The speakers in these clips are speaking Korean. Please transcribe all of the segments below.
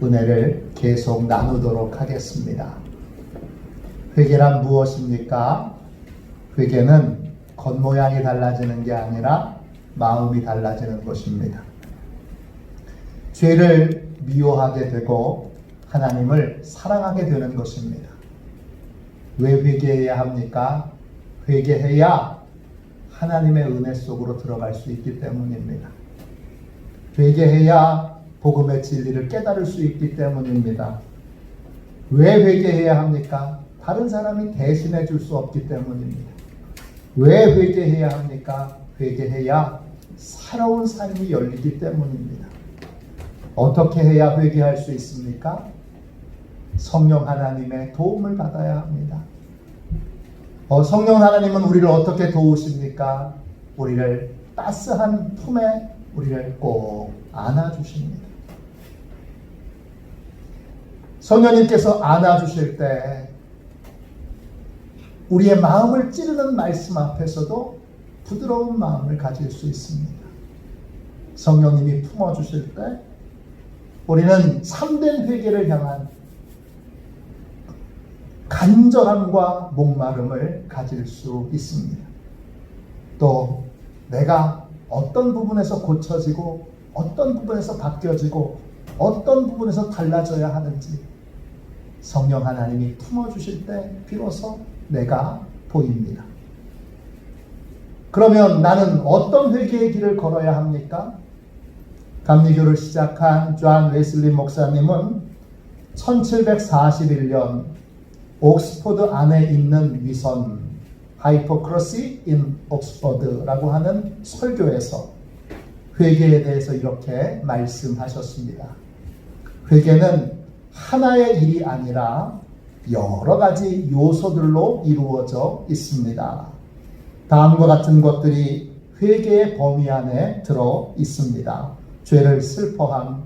은혜를 계속 나누도록 하겠습니다. 회개란 무엇입니까? 회개는 겉모양이 달라지는 게 아니라 마음이 달라지는 것입니다. 죄를 미워하게 되고 하나님을 사랑하게 되는 것입니다. 왜 회개해야 합니까? 회개해야 하나님의 은혜 속으로 들어갈 수 있기 때문입니다. 회개해야 복음의 진리를 깨달을 수 있기 때문입니다. 왜 회개해야 합니까? 다른 사람이 대신해 줄 수 없기 때문입니다. 왜 회개해야 합니까? 회개해야 새로운 삶이 열리기 때문입니다. 어떻게 해야 회개할 수 있습니까? 성령 하나님의 도움을 받아야 합니다. 성령 하나님은 우리를 어떻게 도우십니까? 우리를 따스한 품에 우리를 꼭 안아주십니다. 성령님께서 안아주실 때 우리의 마음을 찌르는 말씀 앞에서도 부드러운 마음을 가질 수 있습니다. 성령님이 품어주실 때 우리는 참된 회개를 향한 간절함과 목마름을 가질 수 있습니다. 또 내가 어떤 부분에서 고쳐지고 어떤 부분에서 바뀌어지고 어떤 부분에서 달라져야 하는지 성령 하나님이 품어주실 때 비로소 내가 보입니다. 그러면 나는 어떤 회개의 길을 걸어야 합니까? 감리교를 시작한 존 웨슬리 목사님은 1741년 옥스퍼드 안에 있는 위선 하이포크러시 인 옥스퍼드라고 하는 설교에서 회개에 대해서 이렇게 말씀하셨습니다. 회개는 하나의 일이 아니라 여러 가지 요소들로 이루어져 있습니다. 다음과 같은 것들이 회개의 범위 안에 들어 있습니다. 죄를 슬퍼함,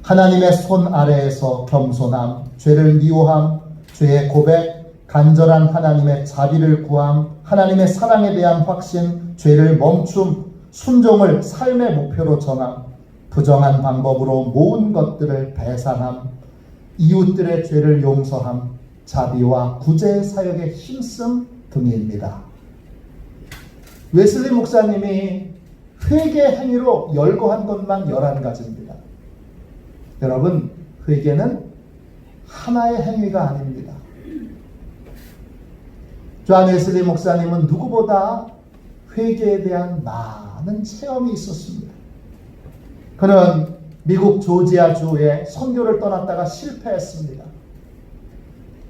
하나님의 손 아래에서 겸손함, 죄를 미워함, 죄의 고백, 간절한 하나님의 자비를 구함, 하나님의 사랑에 대한 확신, 죄를 멈춤, 순종을 삶의 목표로 정함, 부정한 방법으로 모은 것들을 배상함, 이웃들의 죄를 용서함, 자비와 구제 사역에 힘씀 등입니다. 웨슬리 목사님이 회개 행위로 열거한 것만 11가지입니다. 여러분, 회개는 하나의 행위가 아닙니다. 존 웨슬리 목사님은 누구보다 회개에 대한 많은 체험이 있었습니다. 그는 미국 조지아주에 선교를 떠났다가 실패했습니다.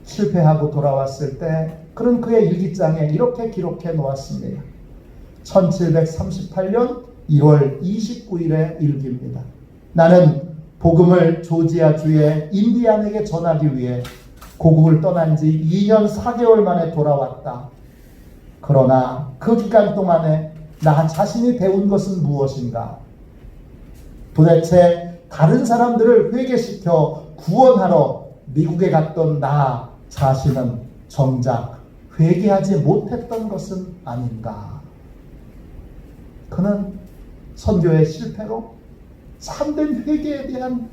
실패하고 돌아왔을 때 그는 그의 일기장에 이렇게 기록해 놓았습니다. 1738년 1월 29일의 일기입니다. 나는 복음을 조지아주의 인디안에게 전하기 위해 고국을 떠난 지 2년 4개월 만에 돌아왔다. 그러나 그 기간 동안에 나 자신이 배운 것은 무엇인가? 도대체 다른 사람들을 회개시켜 구원하러 미국에 갔던 나 자신은 정작 회개하지 못했던 것은 아닌가? 그는 선교의 실패로 참된 회개에 대한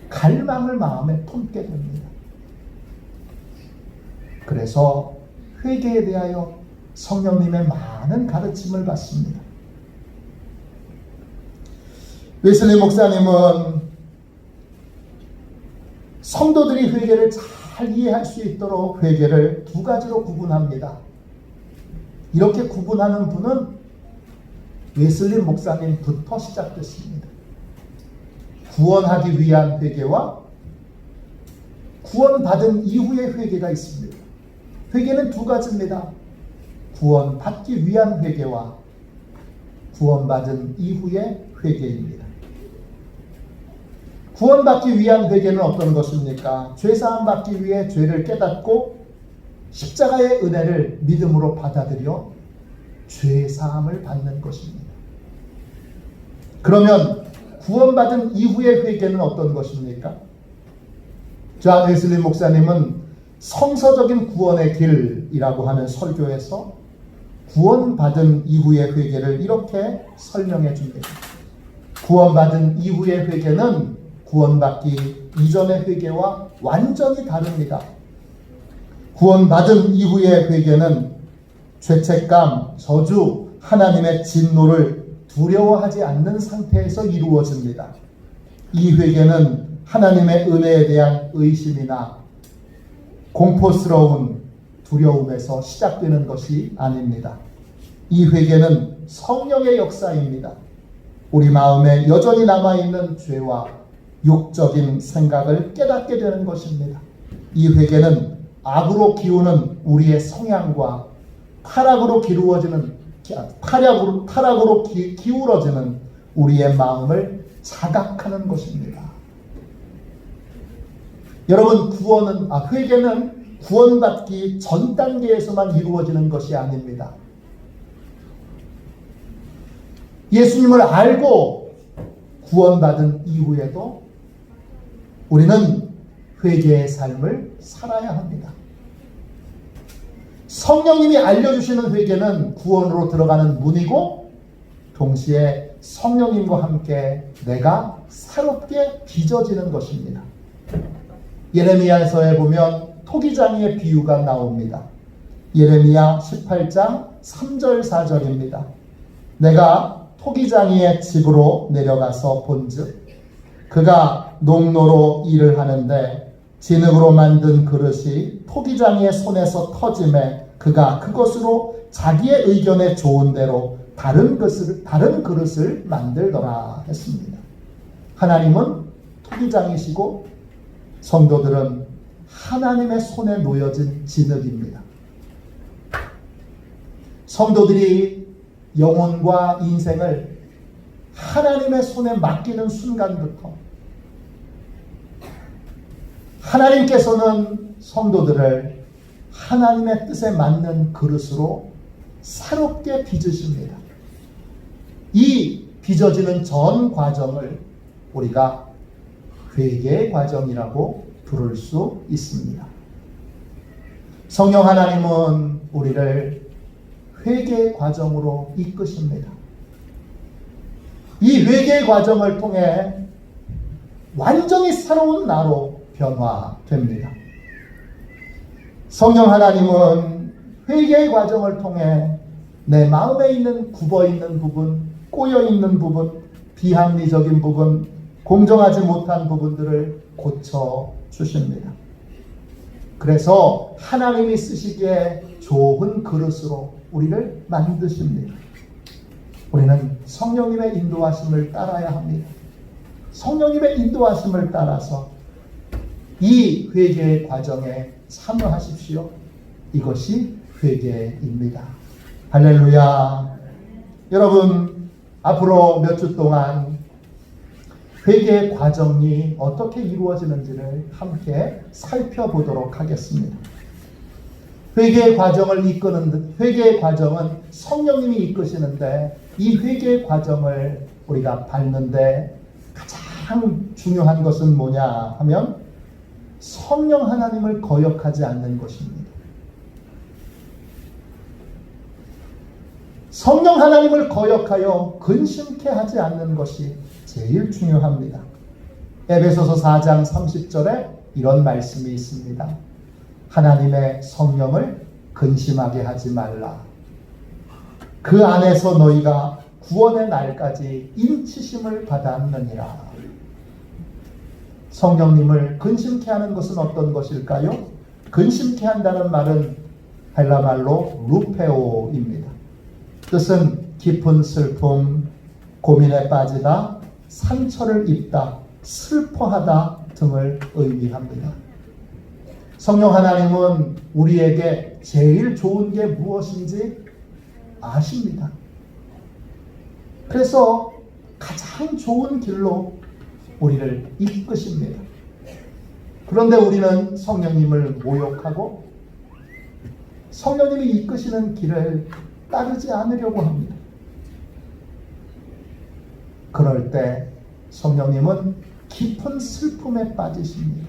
갈망을 마음에 품게 됩니다. 그래서 회개에 대하여 성령님의 많은 가르침을 받습니다. 웨슬리 목사님은 성도들이 회개를 잘 이해할 수 있도록 회개를 2가지로 구분합니다. 이렇게 구분하는 분은 웨슬리 목사님부터 시작됐습니다. 구원하기 위한 회개와 구원받은 이후의 회개가 있습니다. 회개는 2가지입니다. 구원받기 위한 회개와 구원받은 이후의 회개입니다. 구원받기 위한 회개는 어떤 것입니까? 죄사함 받기 위해 죄를 깨닫고 십자가의 은혜를 믿음으로 받아들여 죄사함을 받는 것입니다. 그러면 구원받은 이후의 회개는 어떤 것입니까? 존 웨슬리 목사님은 성서적인 구원의 길이라고 하는 설교에서 구원받은 이후의 회개를 이렇게 설명해 줍니다. 구원받은 이후의 회개는 구원받기 이전의 회개와 완전히 다릅니다. 구원받은 이후의 회개는 죄책감, 저주, 하나님의 진노를 두려워하지 않는 상태에서 이루어집니다. 이 회개는 하나님의 은혜에 대한 의심이나 공포스러운 두려움에서 시작되는 것이 아닙니다. 이 회개는 성령의 역사입니다. 우리 마음에 여전히 남아있는 죄와 욕적인 생각을 깨닫게 되는 것입니다. 이 회개는 악으로 기우는 우리의 성향과 타락으로 기울어지는 우리의 마음을 자각하는 것입니다. 여러분, 회개는 구원받기 전 단계에서만 이루어지는 것이 아닙니다. 예수님을 알고 구원받은 이후에도 우리는 회개의 삶을 살아야 합니다. 성령님이 알려주시는 회개는 구원으로 들어가는 문이고, 동시에 성령님과 함께 내가 새롭게 빚어지는 것입니다. 예레미야서에 보면 토기장이의 비유가 나옵니다. 예레미야 18장 3절 4절입니다. 내가 토기장이의 집으로 내려가서 본즉 그가 농노로 일을 하는데 진흙으로 만든 그릇이 토기장이의 손에서 터짐에 그가 그것으로 자기의 의견에 좋은 대로 다른 그릇을 만들더라 했습니다. 하나님은 토기장이시고 성도들은 하나님의 손에 놓여진 진흙입니다. 성도들이 영혼과 인생을 하나님의 손에 맡기는 순간부터 하나님께서는 성도들을 하나님의 뜻에 맞는 그릇으로 새롭게 빚으십니다. 이 빚어지는 전 과정을 우리가 회개의 과정이라고 부를 수 있습니다. 성령 하나님은 우리를 회개의 과정으로 이끄십니다. 이 회개의 과정을 통해 완전히 새로운 나로 변화됩니다. 성령 하나님은 회개의 과정을 통해 내 마음에 있는 굽어있는 부분, 꼬여있는 부분, 비합리적인 부분, 공정하지 못한 부분들을 고쳐주십니다. 그래서 하나님이 쓰시기에 좋은 그릇으로 우리를 만드십니다. 우리는 성령님의 인도하심을 따라야 합니다. 성령님의 인도하심을 따라서 이 회개의 과정에 참여하십시오. 이것이 회개입니다. 할렐루야. 여러분, 앞으로 몇 주 동안 회개의 과정이 어떻게 이루어지는지를 함께 살펴보도록 하겠습니다. 회개의 과정은 성령님이 이끄시는데, 이 회개의 과정을 우리가 밟는데 가장 중요한 것은 뭐냐 하면 성령 하나님을 거역하지 않는 것입니다. 성령 하나님을 거역하여 근심케 하지 않는 것이 제일 중요합니다. 에베소서 4장 30절에 이런 말씀이 있습니다. 하나님의 성령을 근심하게 하지 말라. 그 안에서 너희가 구원의 날까지 인치심을 받았느니라. 성령님을 근심케 하는 것은 어떤 것일까요? 근심케 한다는 말은 헬라 말로 루페오입니다. 뜻은 깊은 슬픔, 고민에 빠지다, 상처를 입다, 슬퍼하다 등을 의미합니다. 성령 하나님은 우리에게 제일 좋은 게 무엇인지 아십니다. 그래서 가장 좋은 길로 우리를 이끄십니다. 그런데 우리는 성령님을 모욕하고 성령님이 이끄시는 길을 따르지 않으려고 합니다. 그럴 때 성령님은 깊은 슬픔에 빠지십니다.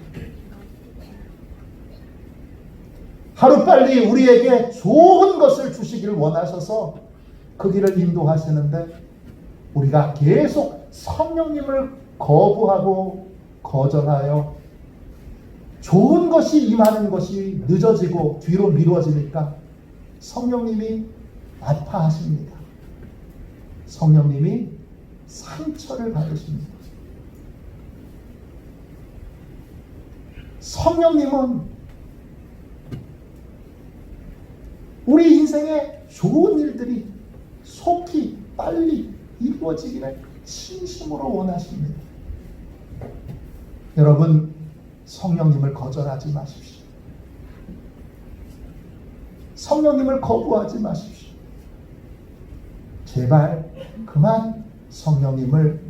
하루빨리 우리에게 좋은 것을 주시기를 원하셔서 그 길을 인도하시는데 우리가 계속 성령님을 거부하고 거절하여 좋은 것이 임하는 것이 늦어지고 뒤로 미뤄지니까 성령님이 아파하십니다. 성령님이 상처를 받으십니다. 성령님은 우리 인생에 좋은 일들이 속히 빨리 이루어지기를 진심으로 원하십니다. 여러분, 성령님을 거절하지 마십시오. 성령님을 거부하지 마십시오. 제발 그만 성령님을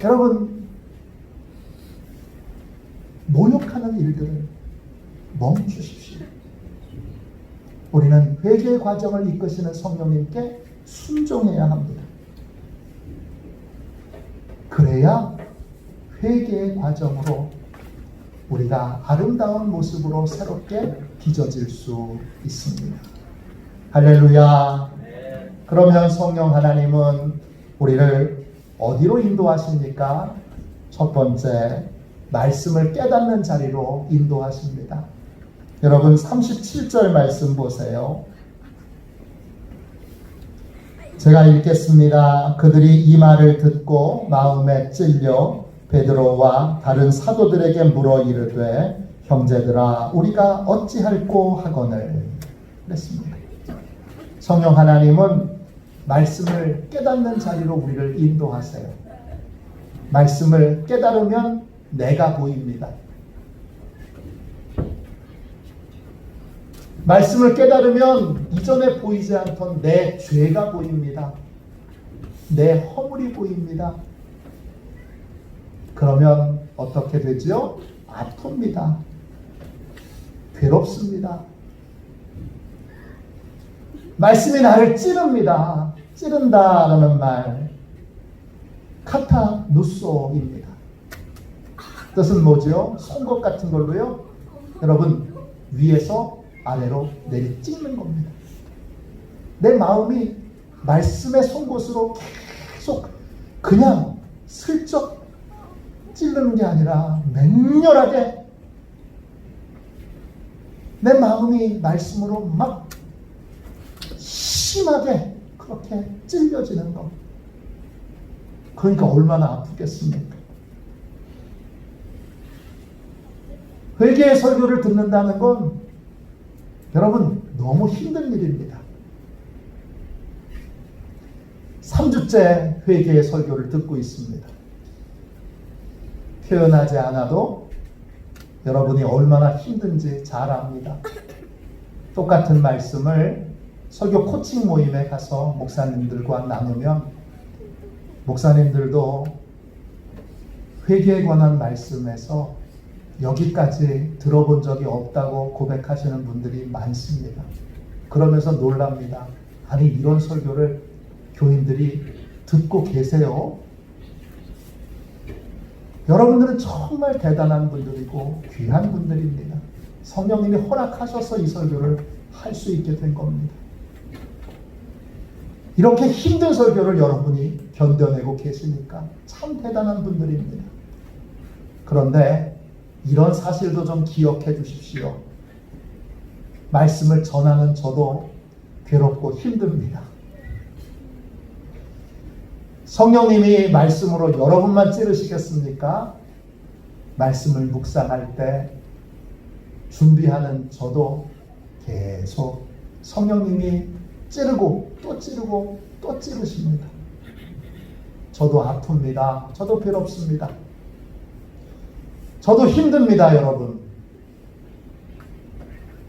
여러분 모욕하는 일들을 멈추십시오. 우리는 회개의 과정을 이끄시는 성령님께 순종해야 합니다. 그래야 회개의 과정으로 우리가 아름다운 모습으로 새롭게 빚어질 수 있습니다. 할렐루야. 그러면 성령 하나님은 우리를 어디로 인도하십니까? 첫 번째, 말씀을 깨닫는 자리로 인도하십니다. 여러분 37절 말씀 보세요. 제가 읽겠습니다. 그들이 이 말을 듣고 마음에 찔려 베드로와 다른 사도들에게 물어 이르되 형제들아 우리가 어찌할꼬 하거늘 그랬습니다. 성령 하나님은 말씀을 깨닫는 자리로 우리를 인도하세요. 말씀을 깨달으면 내가 보입니다. 말씀을 깨달으면 이전에 보이지 않던 내 죄가 보입니다. 내 허물이 보입니다. 그러면 어떻게 되죠? 아픕니다. 괴롭습니다. 말씀이 나를 찌릅니다. 찌른다라는 말 카타누소입니다. 뜻은 뭐죠? 송곳 같은 걸로요. 여러분 위에서 아래로 내리 찍는 겁니다. 내 마음이 말씀의 송곳으로 계속 그냥 슬쩍 찌르는 게 아니라 맹렬하게 내 마음이 말씀으로 막 심하게 그렇게 찔려지는 것. 그러니까 얼마나 아프겠습니까? 회개의 설교를 듣는다는 건 여러분 너무 힘든 일입니다. 3주째 회개의 설교를 듣고 있습니다. 표현하지 않아도 여러분이 얼마나 힘든지 잘 압니다. 똑같은 말씀을 설교 코칭 모임에 가서 목사님들과 나누면 목사님들도 회개에 관한 말씀에서 여기까지 들어본 적이 없다고 고백하시는 분들이 많습니다. 그러면서 놀랍니다. 아니 이런 설교를 교인들이 듣고 계세요? 여러분들은 정말 대단한 분들이고 귀한 분들입니다. 성령님이 허락하셔서 이 설교를 할 수 있게 된 겁니다. 이렇게 힘든 설교를 여러분이 견뎌내고 계시니까 참 대단한 분들입니다. 그런데 이런 사실도 좀 기억해 주십시오. 말씀을 전하는 저도 괴롭고 힘듭니다. 성령님이 말씀으로 여러분만 찌르시겠습니까? 말씀을 묵상할 때 준비하는 저도 계속 성령님이 찌르고 또 찌르고 또 찌르십니다. 저도 아픕니다. 저도 괴롭습니다. 저도 힘듭니다, 여러분.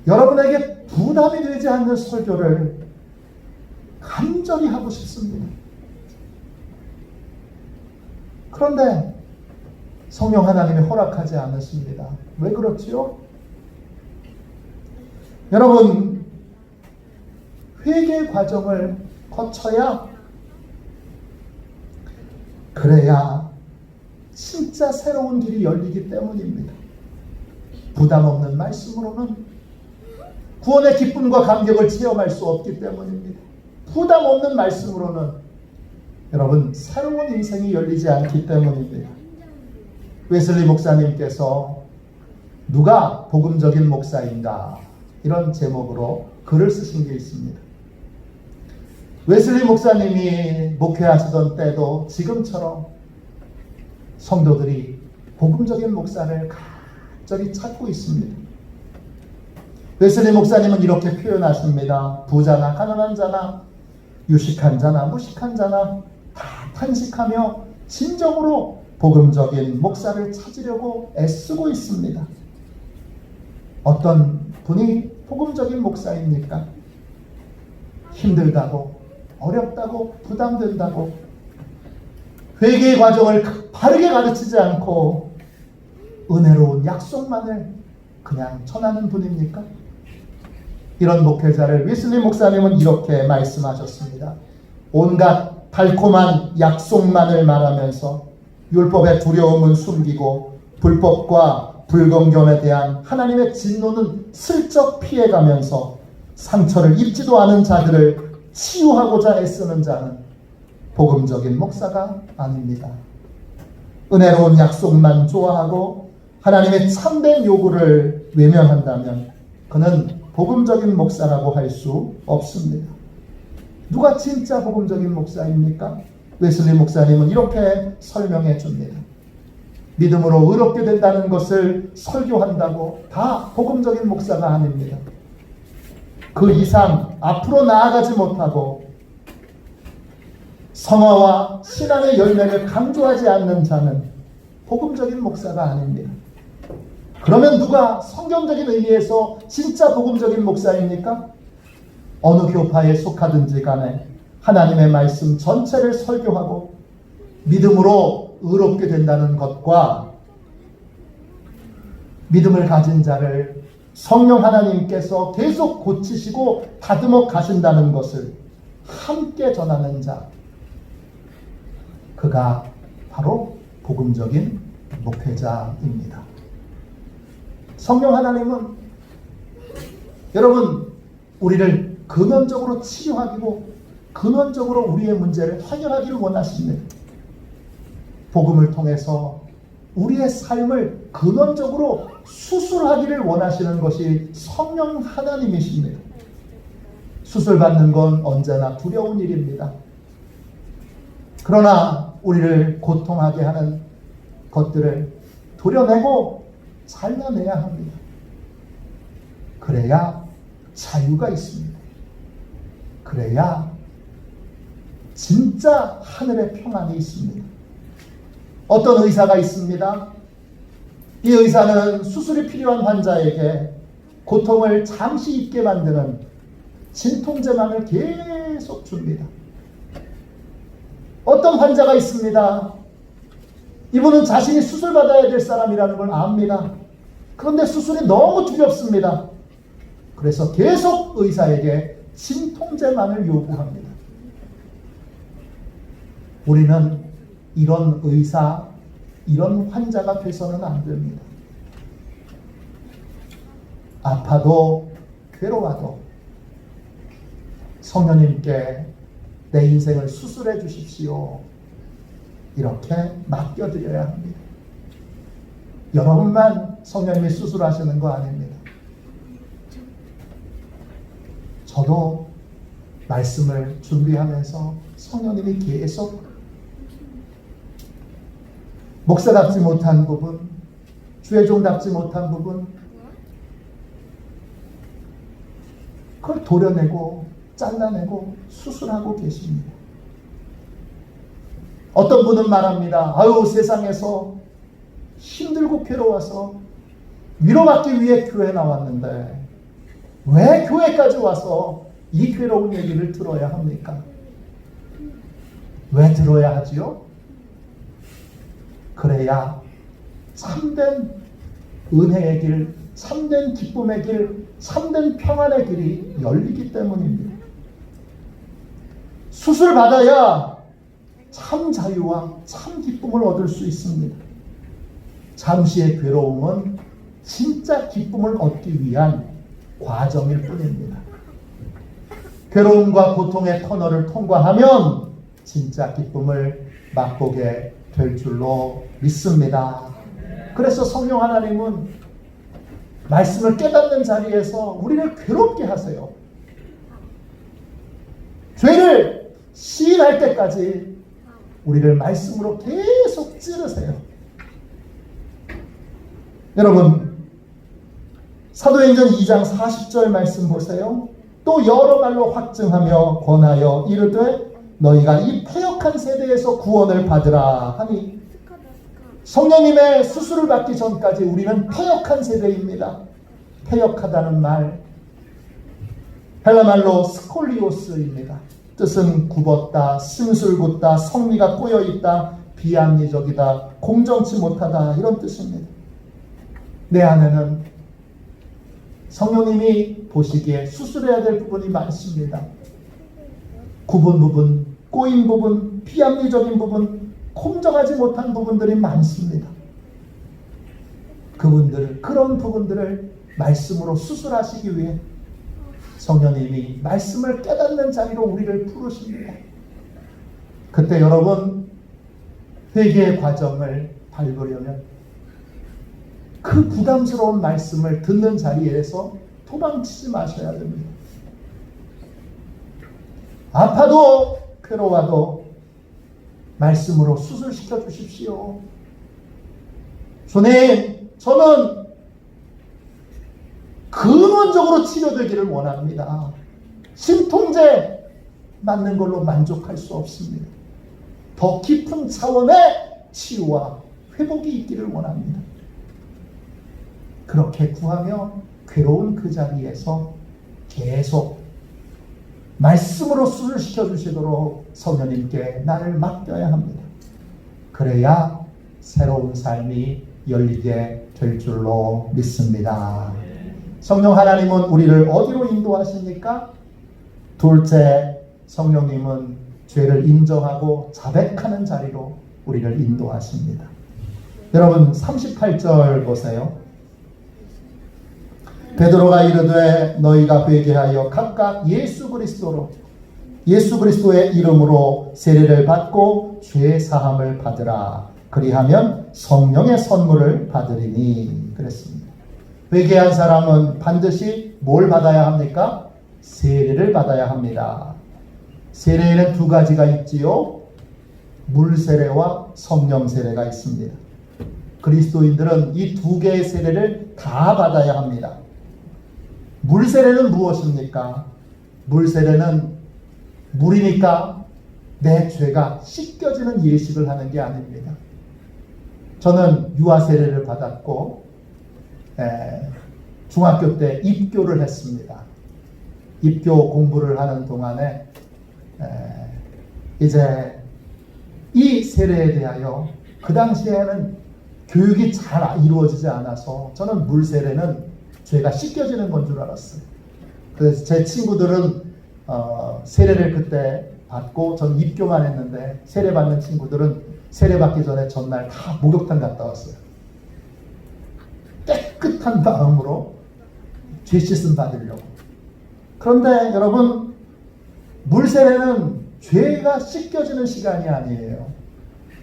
여러분에게 부담이 되지 않는 설교를 간절히 하고 싶습니다. 그런데 성령 하나님이 허락하지 않으십니다. 왜 그렇지요? 여러분, 회개 과정을 거쳐야 그래야 진짜 새로운 길이 열리기 때문입니다. 부담 없는 말씀으로는 구원의 기쁨과 감격을 체험할 수 없기 때문입니다. 부담 없는 말씀으로는 여러분, 새로운 인생이 열리지 않기 때문입니다. 웨슬리 목사님께서 누가 복음적인 목사인가 이런 제목으로 글을 쓰신 게 있습니다. 웨슬리 목사님이 목회하시던 때도 지금처럼 성도들이 복음적인 목사를 간절히 찾고 있습니다. 웨슬리 목사님은 이렇게 표현하십니다. 부자나 가난한 자나 유식한 자나 무식한 자나 다 탄식하며 진정으로 복음적인 목사를 찾으려고 애쓰고 있습니다. 어떤 분이 복음적인 목사입니까? 힘들다고, 어렵다고, 부담된다고, 회개의 과정을 바르게 가르치지 않고 은혜로운 약속만을 그냥 전하는 분입니까? 이런 목회자를 웨슬리 목사님은 이렇게 말씀하셨습니다. 온갖 달콤한 약속만을 말하면서 율법의 두려움은 숨기고 불법과 불경건에 대한 하나님의 진노는 슬쩍 피해가면서 상처를 입지도 않은 자들을 치유하고자 애쓰는 자는 복음적인 목사가 아닙니다. 은혜로운 약속만 좋아하고 하나님의 참된 요구를 외면한다면 그는 복음적인 목사라고 할 수 없습니다. 누가 진짜 복음적인 목사입니까? 웨슬리 목사님은 이렇게 설명해 줍니다. 믿음으로 의롭게 된다는 것을 설교한다고 다 복음적인 목사가 아닙니다. 그 이상 앞으로 나아가지 못하고 성화와 신앙의 열매를 강조하지 않는 자는 복음적인 목사가 아닙니다. 그러면 누가 성경적인 의미에서 진짜 복음적인 목사입니까? 어느 교파에 속하든지 간에 하나님의 말씀 전체를 설교하고 믿음으로 의롭게 된다는 것과 믿음을 가진 자를 성령 하나님께서 계속 고치시고 다듬어 가신다는 것을 함께 전하는 자, 그가 바로 복음적인 목회자입니다. 성령 하나님은 여러분 우리를 근원적으로 치유하고 근원적으로 우리의 문제를 해결하기를 원하십니다. 복음을 통해서 우리의 삶을 근원적으로 수술하기를 원하시는 것이 성령 하나님이십니다. 수술받는 건 언제나 두려운 일입니다. 그러나 우리를 고통하게 하는 것들을 도려내고 잘라내야 합니다. 그래야 자유가 있습니다. 그래야 진짜 하늘의 평안이 있습니다. 어떤 의사가 있습니다. 이 의사는 수술이 필요한 환자에게 고통을 잠시 잊게 만드는 진통제만을 계속 줍니다. 어떤 환자가 있습니다. 이분은 자신이 수술받아야 될 사람이라는 걸 압니다. 그런데 수술이 너무 두렵습니다. 그래서 계속 의사에게 진통제만을 요구합니다. 우리는 이런 의사, 이런 환자가 돼서는 안 됩니다. 아파도 괴로워도 성령님께 내 인생을 수술해 주십시오. 이렇게 맡겨드려야 합니다. 여러분만 성령님이 수술하시는 거 아닙니다. 저도 말씀을 준비하면서 성령님이 계속 목사답지 못한 부분, 주의종답지 못한 부분, 그걸 도려내고 잘라내고 수술하고 계십니다. 어떤 분은 말합니다. 아유, 세상에서 힘들고 괴로워서 위로받기 위해 교회 나왔는데 왜 교회까지 와서 이 괴로운 얘기를 들어야 합니까? 왜 들어야 하지요? 그래야 참된 은혜의 길, 참된 기쁨의 길, 참된 평안의 길이 열리기 때문입니다. 수술 받아야 참 자유와 참 기쁨을 얻을 수 있습니다. 잠시의 괴로움은 진짜 기쁨을 얻기 위한 과정일 뿐입니다. 괴로움과 고통의 터널을 통과하면 진짜 기쁨을 맛보게 될 줄로 믿습니다. 그래서 성령 하나님은 말씀을 깨닫는 자리에서 우리를 괴롭게 하세요. 죄를 시인할 때까지 우리를 말씀으로 계속 찌르세요. 여러분, 사도행전 2장 40절 말씀 보세요. 또 여러 말로 확증하며 권하여 이르되 너희가 이 패역한 세대에서 구원을 받으라 하니, 성령님의 수술을 받기 전까지 우리는 패역한 세대입니다. 패역하다는 말, 헬라말로 스콜리오스입니다. 뜻은 굽었다, 심술궂다, 성미가 꼬여있다, 비합리적이다, 공정치 못하다, 이런 뜻입니다. 내 안에는 성령님이 보시기에 수술해야 될 부분이 많습니다. 굽은 부분, 꼬인 부분, 비합리적인 부분, 공정하지 못한 부분들이 많습니다. 그런 부분들을 말씀으로 수술하시기 위해 성령님이 말씀을 깨닫는 자리로 우리를 부르십니다. 그때 여러분, 회개의 과정을 밟으려면 그 부담스러운 말씀을 듣는 자리에서 도망치지 마셔야 됩니다. 아파도 괴로워도 말씀으로 수술시켜 주십시오. 주님, 저는 근원적으로 치료되기를 원합니다. 심통제 맞는 걸로 만족할 수 없습니다. 더 깊은 차원의 치유와 회복이 있기를 원합니다. 그렇게 구하며 괴로운 그 자리에서 계속 말씀으로 수술시켜 주시도록 성령님께 나를 맡겨야 합니다. 그래야 새로운 삶이 열리게 될 줄로 믿습니다. 성령 하나님은 우리를 어디로 인도하십니까? 둘째, 성령님은 죄를 인정하고 자백하는 자리로 우리를 인도하십니다. 여러분 38절 보세요. 베드로가 이르되 너희가 회개하여 각각 예수 그리스도의 이름으로 세례를 받고 죄 사함을 받으라. 그리하면 성령의 선물을 받으리니 그랬습니다. 회개한 사람은 반드시 뭘 받아야 합니까? 세례를 받아야 합니다. 세례에는 두 가지가 있지요. 물 세례와 성령 세례가 있습니다. 그리스도인들은 이 두 개의 세례를 다 받아야 합니다. 물 세례는 무엇입니까? 물 세례는 물이니까 내 죄가 씻겨지는 예식을 하는 게 아닙니다. 저는 유아 세례를 받았고 중학교 때 입교를 했습니다. 입교 공부를 하는 동안에 이제 이 세례에 대하여 그 당시에는 교육이 잘 이루어지지 않아서 저는 물 세례는 죄가 씻겨지는 건 줄 알았어요. 그래서 제 친구들은 세례를 그때 받고 전 입교만 했는데 세례 받는 친구들은 세례 받기 전에 전날 다 목욕탕 갔다 왔어요. 깨끗한 마음으로 죄 씻음 받으려고. 그런데 여러분, 물 세례는 죄가 씻겨지는 시간이 아니에요.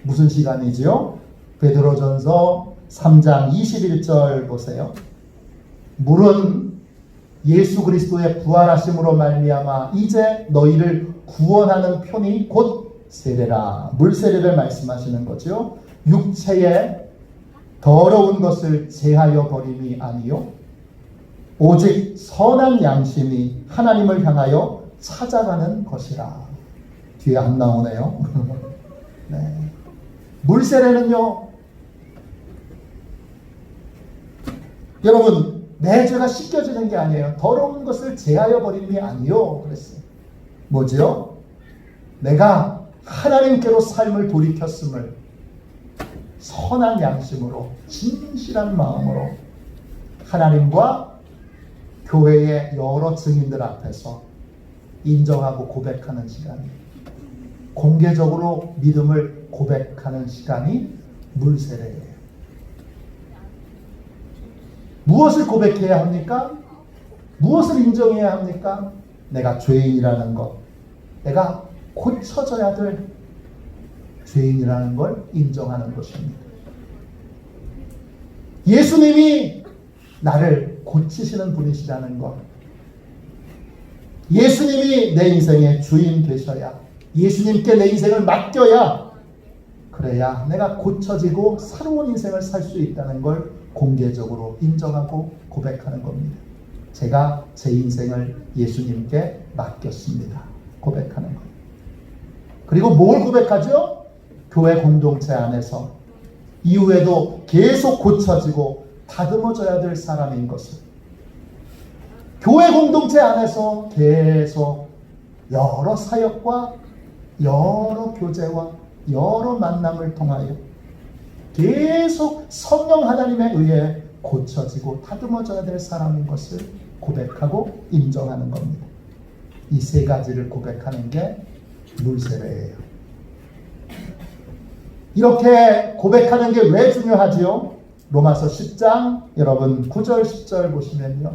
무슨 시간이지요? 베드로전서 3장 21절 보세요. 물은 예수 그리스도의 부활하심으로 말미암아 이제 너희를 구원하는 편이 곧 세례라. 물 세례를 말씀하시는 거죠. 육체의 더러운 것을 제하여 버림이 아니요 오직 선한 양심이 하나님을 향하여 찾아가는 것이라. 뒤에 안 나오네요. 네. 물 세례는요, 여러분, 내 죄가 씻겨지는 게 아니에요. 더러운 것을 제하여 버림이 아니요 그랬어요. 뭐죠? 내가 하나님께로 삶을 돌이켰음을 선한 양심으로 진실한 마음으로 하나님과 교회의 여러 증인들 앞에서 인정하고 고백하는 시간이, 공개적으로 믿음을 고백하는 시간이 물세례예요. 무엇을 고백해야 합니까? 무엇을 인정해야 합니까? 내가 죄인이라는 것, 내가 고쳐져야 될 죄인이라는 걸 인정하는 것입니다. 예수님이 나를 고치시는 분이시라는 것, 예수님이 내 인생의 주인 되셔야, 예수님께 내 인생을 맡겨야, 그래야 내가 고쳐지고 새로운 인생을 살 수 있다는 걸 공개적으로 인정하고 고백하는 겁니다. 제가 제 인생을 예수님께 맡겼습니다. 고백하는 거예요. 그리고 뭘 고백하죠? 교회 공동체 안에서 이후에도 계속 고쳐지고 다듬어져야 될 사람인 것을, 교회 공동체 안에서 계속 여러 사역과 여러 교제와 여러 만남을 통하여 계속 성령 하나님에 의해 고쳐지고 다듬어져야 될 사람인 것을 고백하고 인정하는 겁니다. 이 세 가지를 고백하는 게 물세례예요. 이렇게 고백하는 게 왜 중요하지요? 로마서 10장 여러분 9절 10절 보시면요,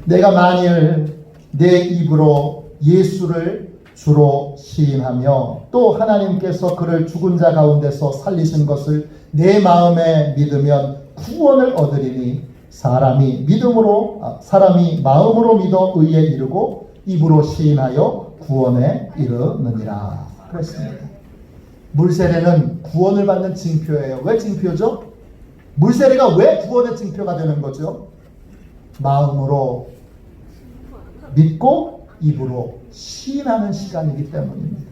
내가 만일 내 입으로 예수를 주로 시인하며 또 하나님께서 그를 죽은 자 가운데서 살리신 것을 내 마음에 믿으면 구원을 얻으리니 사람이 마음으로 믿어 의에 이르고 입으로 시인하여 구원에 이르느니라 그랬습니다. 물세례는 구원을 받는 징표예요. 왜 징표죠? 물세례가 왜 구원의 징표가 되는 거죠? 마음으로 믿고 입으로 시인하는 시간이기 때문입니다.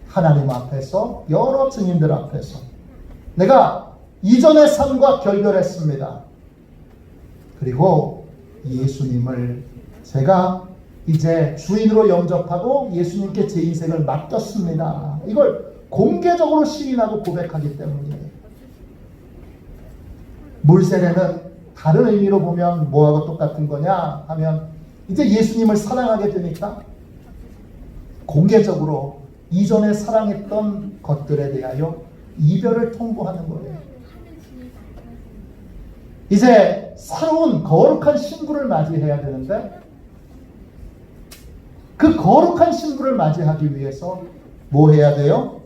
하나님 앞에서, 여러 증인들 앞에서 내가 이전의 삶과 결별했습니다. 그리고 예수님을 제가 이제 주인으로 영접하고 예수님께 제 인생을 맡겼습니다. 이걸 공개적으로 시인하고 고백하기 때문이에요. 물세례는 다른 의미로 보면 뭐하고 똑같은 거냐 하면, 이제 예수님을 사랑하게 되니까 공개적으로 이전에 사랑했던 것들에 대하여 이별을 통보하는 거예요. 이제 새로운 거룩한 신부를 맞이해야 되는데, 그 거룩한 신부를 맞이하기 위해서 뭐 해야 돼요?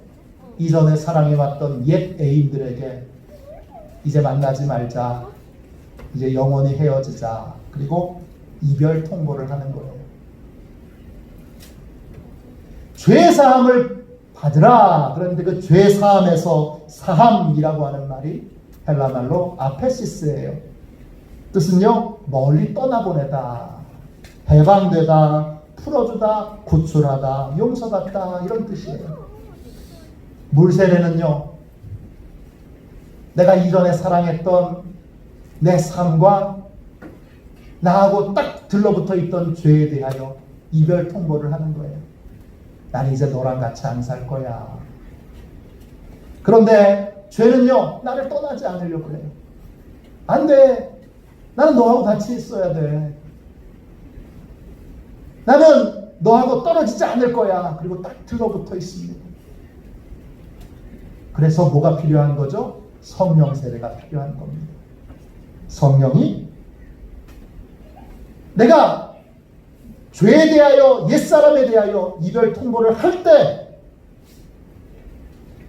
이전에 사랑해왔던 옛 애인들에게 이제 만나지 말자, 이제 영원히 헤어지자, 그리고 이별 통보를 하는 거예요. 죄사함을 받으라. 그런데 그 죄사함에서 사함이라고 하는 말이 헬라말로 아페시스예요. 뜻은요, 멀리 떠나보내다, 해방되다, 풀어주다, 구출하다, 용서받다, 이런 뜻이에요. 물세례는요, 내가 이전에 사랑했던 내 삶과 나하고 딱 들러붙어 있던 죄에 대하여 이별 통보를 하는 거예요. 나는 이제 너랑 같이 안 살 거야. 그런데 죄는요, 나를 떠나지 않으려고 그래요. 안 돼. 나는 너하고 같이 있어야 돼. 나는 너하고 떨어지지 않을 거야. 그리고 딱 들러붙어 있습니다. 그래서 뭐가 필요한 거죠? 성령 세례가 필요한 겁니다. 성령이 내가 죄에 대하여, 옛사람에 대하여 이별 통보를 할 때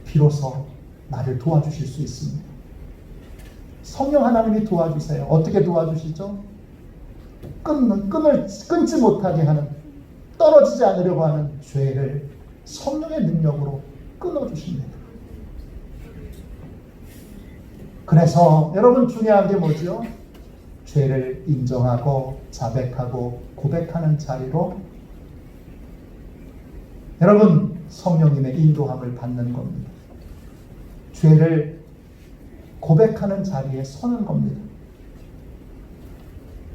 비로소 나를 도와주실 수 있습니다. 성령 하나님이 도와주세요. 어떻게 도와주시죠? 끊지 못하게 하는, 떨어지지 않으려고 하는 죄를 성령의 능력으로 끊어주십니다. 그래서 여러분, 중요한 게 뭐죠? 죄를 인정하고 자백하고 고백하는 자리로 여러분 성령님의 인도함을 받는 겁니다. 죄를 고백하는 자리에 서는 겁니다.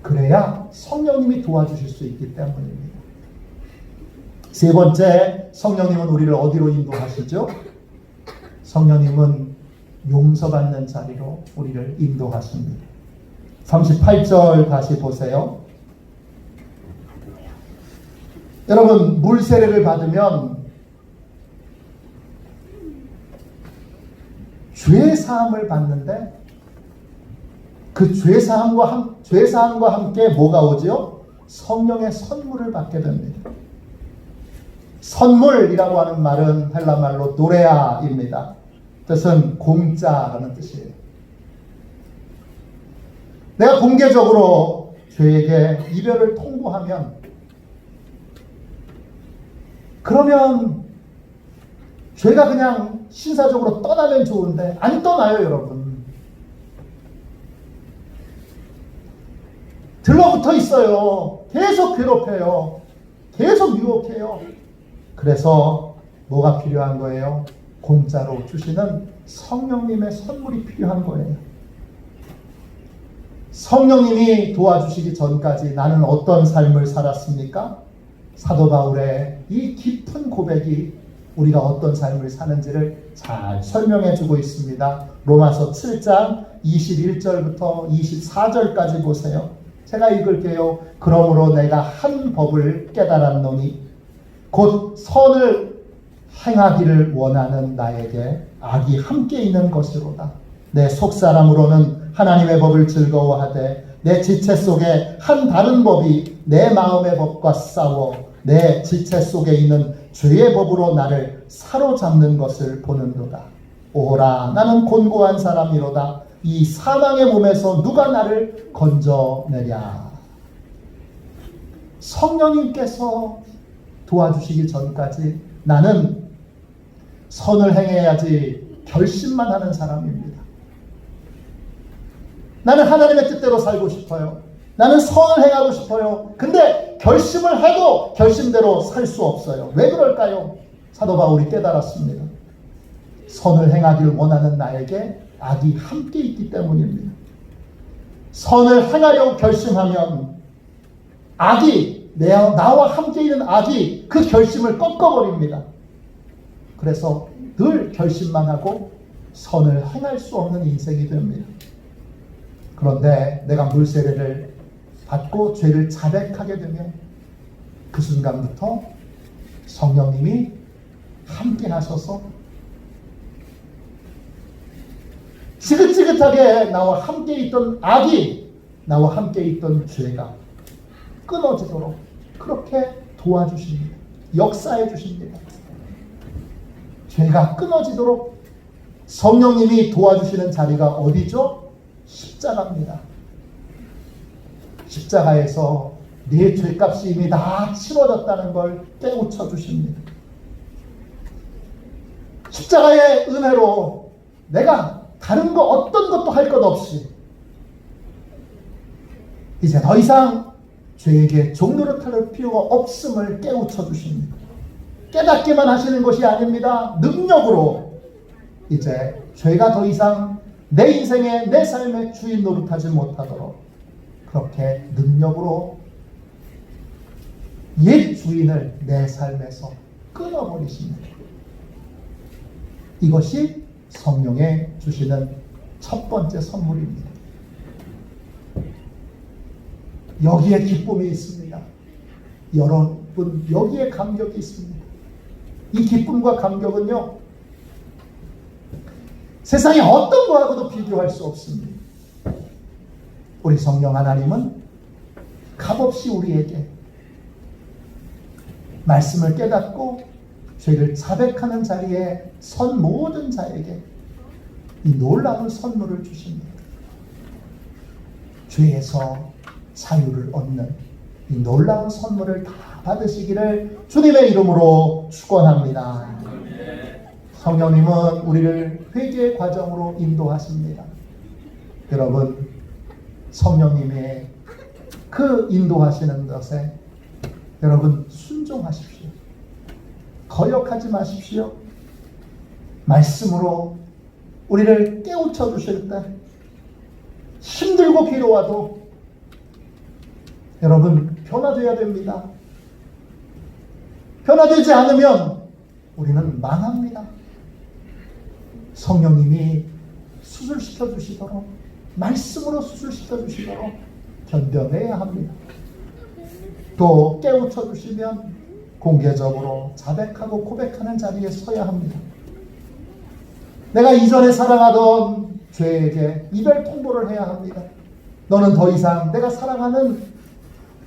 그래야 성령님이 도와주실 수 있기 때문입니다. 세 번째, 성령님은 우리를 어디로 인도하시죠? 성령님은 용서받는 자리로 우리를 인도하십니다. 38절 다시 보세요. 여러분, 물세례를 받으면 죄사함을 받는데, 그 죄사함과 함께 뭐가 오죠? 성령의 선물을 받게 됩니다. 선물이라고 하는 말은 헬라 말로 도레아입니다. 뜻은 공짜라는 뜻이에요. 내가 공개적으로 죄에게 이별을 통보하면, 그러면 죄가 그냥 신사적으로 떠나면 좋은데 안 떠나요, 여러분. 들러붙어 있어요. 계속 괴롭혀요. 계속 유혹해요. 그래서 뭐가 필요한 거예요? 공짜로 주시는 성령님의 선물이 필요한 거예요. 성령님이 도와주시기 전까지 나는 어떤 삶을 살았습니까? 사도 바울의 이 깊은 고백이 우리가 어떤 삶을 사는지를 잘 설명해 주고 있습니다. 로마서 7장 21절부터 24절까지 보세요. 제가 읽을게요. 그러므로 내가 한 법을 깨달았노니 곧 선을 행하기를 원하는 나에게 악이 함께 있는 것이로다. 내 속사람으로는 하나님의 법을 즐거워하되 내 지체 속에 한 다른 법이 내 마음의 법과 싸워 내 지체 속에 있는 죄의 법으로 나를 사로잡는 것을 보는도다. 오라, 나는 곤고한 사람이로다. 이 사망의 몸에서 누가 나를 건져내랴. 성령님께서 도와주시기 전까지 나는 선을 행해야지 결심만 하는 사람입니다. 나는 하나님의 뜻대로 살고 싶어요. 나는 선을 행하고 싶어요. 근데 결심을 해도 결심대로 살 수 없어요. 왜 그럴까요? 사도 바울이 깨달았습니다. 선을 행하기를 원하는 나에게 악이 함께 있기 때문입니다. 선을 행하려고 결심하면 악이, 나와 함께 있는 악이 그 결심을 꺾어버립니다. 그래서 늘 결심만 하고 선을 행할 수 없는 인생이 됩니다. 그런데 내가 물세례를 받고 죄를 자백하게 되면 그 순간부터 성령님이 함께 하셔서 지긋지긋하게 나와 함께 있던 악이, 나와 함께 있던 죄가 끊어지도록 그렇게 도와주십니다. 역사해 주십니다. 죄가 끊어지도록 성령님이 도와주시는 자리가 어디죠? 십자가입니다. 십자가에서 내 죄값이 이미 다 치러졌다는 걸 깨우쳐 주십니다. 십자가의 은혜로 내가 다른 거 어떤 것도 할 것 없이 이제 더 이상 죄에게 종노릇할 필요가 없음을 깨우쳐 주십니다. 깨닫기만 하시는 것이 아닙니다. 능력으로 이제 죄가 더 이상 내 인생의, 내 삶의 주인 노릇하지 못하도록 그렇게 능력으로 옛 주인을 내 삶에서 끊어버리십니다. 이것이 성령의 주시는 첫 번째 선물입니다. 여기에 기쁨이 있습니다. 여러분, 여기에 감격이 있습니다. 이 기쁨과 감격은요, 세상에 어떤 거하고도 비교할 수 없습니다. 우리 성령 하나님은 값없이 우리에게 말씀을 깨닫고 죄를 자백하는 자리에 선 모든 자에게 이 놀라운 선물을 주십니다. 죄에서 자유를 얻는 이 놀라운 선물을 다 받으시기를 주님의 이름으로 축원합니다. 성령님은 우리를 회개의 과정으로 인도하십니다. 여러분, 성령님의 그 인도하시는 것에 여러분 순종하십시오. 거역하지 마십시오. 말씀으로 우리를 깨우쳐 주실 때 힘들고 괴로워도 여러분 변화되어야 됩니다. 변화되지 않으면 우리는 망합니다. 성령님이 수술시켜 주시도록, 말씀으로 수술시켜 주시도록 견뎌내야 합니다. 또 깨우쳐 주시면 공개적으로 자백하고 고백하는 자리에 서야 합니다. 내가 이전에 사랑하던 죄에게 이별 통보를 해야 합니다. 너는 더 이상 내가 사랑하는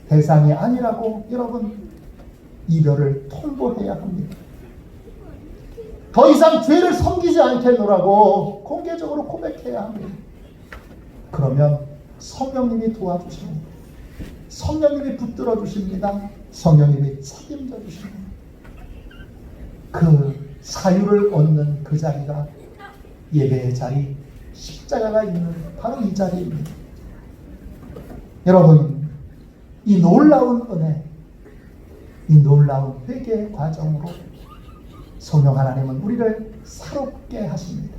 대상이 아니라고 여러분 이별을 통보해야 합니다. 더 이상 죄를 섬기지 않겠노라고 공개적으로 고백해야 합니다. 그러면 성령님이 도와주십니다. 성령님이 붙들어 주십니다. 성령님이 책임져 주십니다. 그 사유를 얻는 그 자리가 예배의 자리, 십자가가 있는 바로 이 자리입니다. 여러분, 이 놀라운 은혜, 이 놀라운 회개의 과정으로 성령 하나님은 우리를 새롭게 하십니다.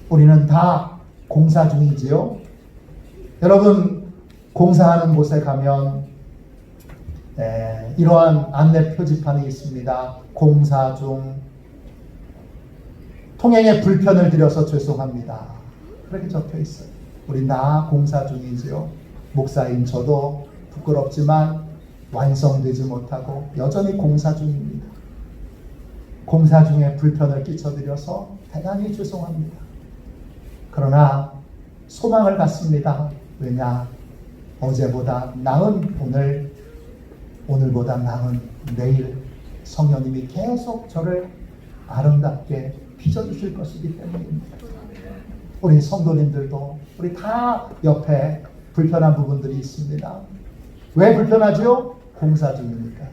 우리는 다 공사 중이지요. 여러분, 공사하는 곳에 가면 이러한 안내 표지판이 있습니다. 공사 중, 통행에 불편을 드려서 죄송합니다. 그렇게 적혀 있어요. 우리 다 공사 중이지요. 목사인 저도 부끄럽지만 완성되지 못하고 여전히 공사 중입니다. 공사 중에 불편을 끼쳐드려서 대단히 죄송합니다. 그러나 소망을 갖습니다. 왜냐? 어제보다 나은 오늘, 오늘보다 나은 내일 성령님이 계속 저를 아름답게 빚어주실 것이기 때문입니다. 우리 성도님들도 우리 다 옆에 불편한 부분들이 있습니다. 왜 불편하죠? 공사 중이니까.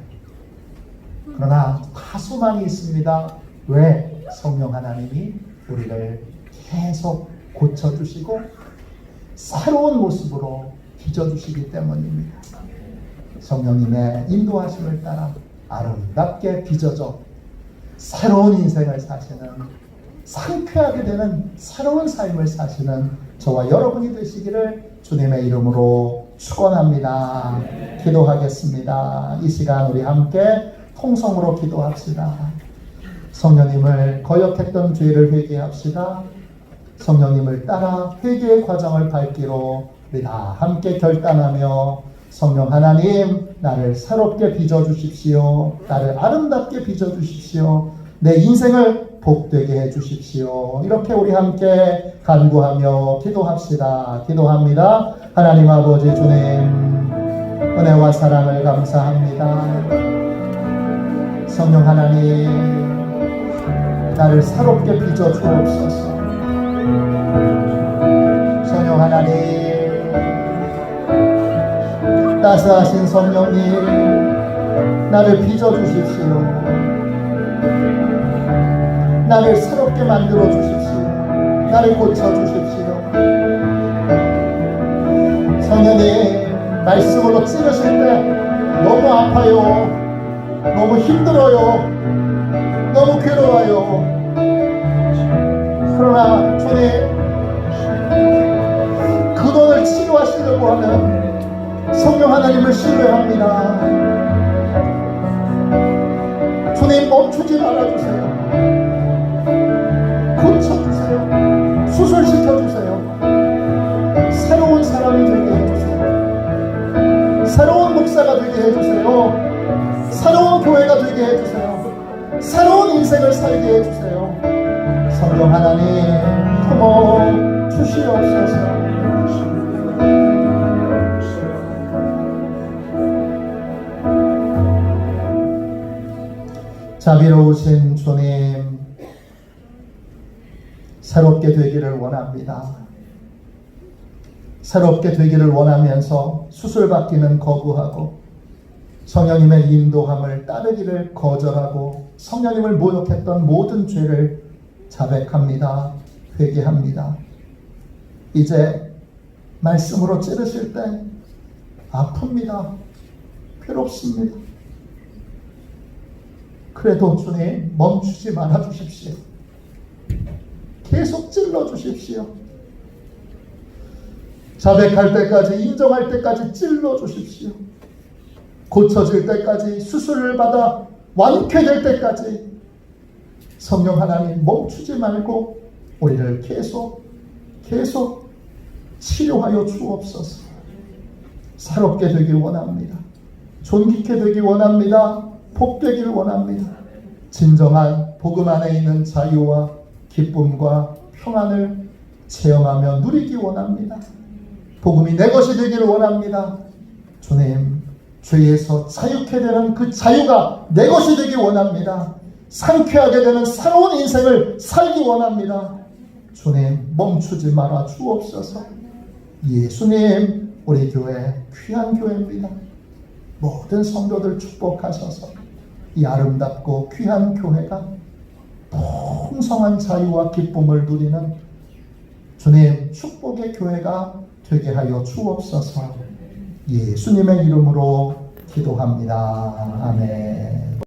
그러나 다 소망이 있습니다. 왜? 성령 하나님이 우리를 계속 고쳐주시고 새로운 모습으로 빚어주시기 때문입니다. 성령님의 인도하심을 따라 아름답게 빚어져 새로운 인생을 사시는, 상쾌하게 되는 새로운 삶을 사시는 저와 여러분이 되시기를 주님의 이름으로 축원합니다. 기도하겠습니다. 이 시간 우리 함께 통성으로 기도합시다. 성령님을 거역했던 죄를 회개합시다. 성령님을 따라 회개의 과정을 밟기로 우리 다 함께 결단하며 성령 하나님, 나를 새롭게 빚어주십시오. 나를 아름답게 빚어주십시오. 내 인생을 복되게 해주십시오. 이렇게 우리 함께 간구하며 기도합시다. 기도합니다. 하나님 아버지 주님, 은혜와 사랑을 감사합니다. 성령 하나님, 나를 새롭게 빚어주옵소서. 성령 하나님, 따스하신 성령님, 나를 빚어주십시오. 나를 새롭게 만들어 주십시오. 나를 고쳐주십시오. 성령님, 말씀으로 찌르실 때 너무 아파요. 너무 힘들어요. 너무 괴로워요. 그러나 주님, 그 돈을 치료하시려고 하는 성령 하나님을 신뢰합니다. 주님, 멈추지 말아주세요. 고쳐주세요. 수술시켜주세요. 새로운 사람이 되게 해주세요. 새로운 목사가 되게 해주세요. 새로운 교회가 되게 해주세요. 새로운 인생을 살게 해주세요. 성령 하나님, 품어 주시옵소서. 자비로우신 주님, 새롭게 되기를 원합니다. 새롭게 되기를 원하면서 수술받기는 거부하고 성령님의 인도함을 따르기를 거절하고 성령님을 모욕했던 모든 죄를 자백합니다. 회개합니다. 이제 말씀으로 찌르실 때 아픕니다. 괴롭습니다. 그래도 주님, 멈추지 말아 주십시오. 계속 찔러 주십시오. 자백할 때까지, 인정할 때까지 찔러 주십시오. 고쳐질 때까지, 수술을 받아 완쾌될 때까지 성령 하나님 멈추지 말고 우리를 계속 치료하여 주옵소서. 새롭게 되길 원합니다. 존귀케 되길 원합니다. 복되길 원합니다. 진정한 복음 안에 있는 자유와 기쁨과 평안을 체험하며 누리기 원합니다. 복음이 내 것이 되기를 원합니다. 주님, 죄에서 자유케 되는 그 자유가 내 것이 되기 원합니다. 상쾌하게 되는 새로운 인생을 살기 원합니다. 주님, 멈추지 말아 주옵소서. 예수님, 우리 교회 귀한 교회입니다. 모든 성도들 축복하셔서 이 아름답고 귀한 교회가 풍성한 자유와 기쁨을 누리는 주님 축복의 교회가 되게 하여 주옵소서. 예수님의 이름으로 기도합니다. 아멘.